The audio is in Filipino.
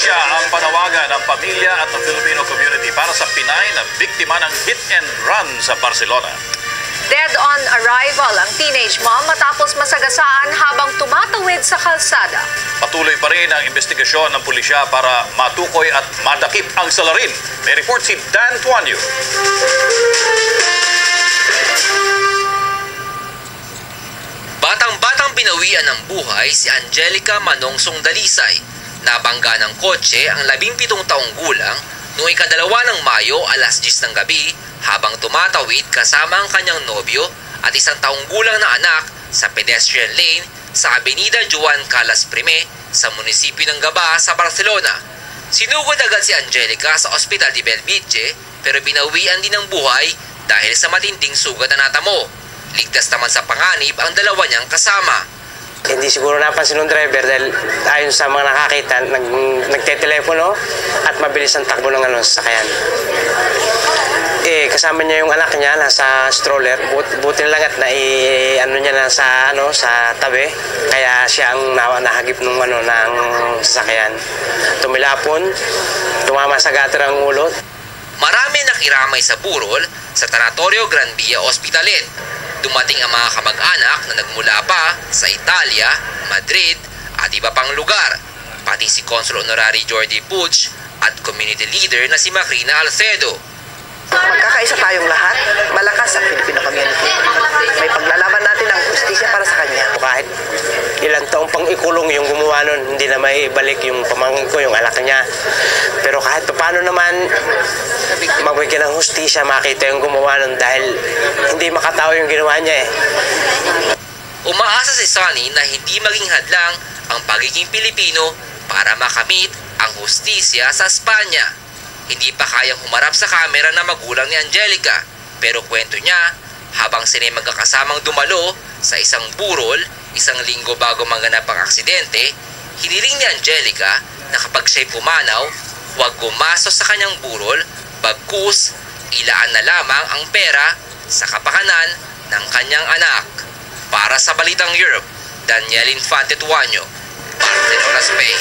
hustisya ang panawagan ng pamilya at ng Filipino community para sa Pinay na biktima ng hit and run sa Barcelona. Dead on arrival ang teenage mom matapos masagasaan habang tumatawid sa kalsada. Patuloy pa rin ang investigasyon ng pulisya para matukoy at madakip ang salarin. May report si Dan Tuanyo. Batang-batang binawian ng buhay si Angelica Manongsong Dalisay. Nabangga ng kotse ang 17 taong gulang noong ika-2 ng Mayo alas 10 ng gabi habang tumatawid kasama ang kanyang nobyo at 1 taong gulang na anak sa pedestrian lane sa Avenida Juan Calas Prime sa munisipyo ng Gaba sa Barcelona. Sinugod agad si Angelica sa Ospital de Belviche pero binawian din ng buhay dahil sa matinding sugat na natamo. Ligtas naman sa panganib ang dalawa niyang kasama. Hindi siguro napansin ng driver dahil ayon sa mga nakakita, nagtetelepono at mabilis ang takbo ng sasakyan. Kasama niya yung anak niya nasa stroller. Buti lang at niya na sa tabi. Kaya siya ang nahagip ng sasakyan. Tumilapon, tumama sa gutter ang ulo. Marami nakiramay sa burol sa Tanatorio Gran Via Hospitalet. Dumating ang mga kamag-anak na nagmula pa sa Italia, Madrid at iba pang lugar. Pati si Consul Honorary Jordi Puig at community leader na si Macrina Alcedo. Magkakaisa tayong lahat, malakas ang Filipino community. May paglalaban natin ang justisya para sa kanya. Kahit ilang taong pang ikulong yung gumawa nun, hindi na may ibalik yung pamangkin ko, yung anak niya. Pero kahit paano naman, mabigyan ng hustisya, makita yung gumawa nun dahil hindi makatao yung ginawa niya . Umaasa si Sonny na hindi maging hadlang ang pagiging Pilipino para makamit ang hustisya sa Espanya. Hindi pa kayang humarap sa kamera na magulang ni Angelica, pero kwento niya, habang sila'y magkakasamang dumalo sa isang burol, 1 linggo bago manganap ang aksidente, hiniling ni Angelica na kapag siya'y pumanaw, huwag gumastos sa kanyang burol, bagkus, ilaan na lamang ang pera sa kapakanan ng kanyang anak. Para sa Balitang Europe, Daniel Infante Tuanyo, Martin Oras Spain.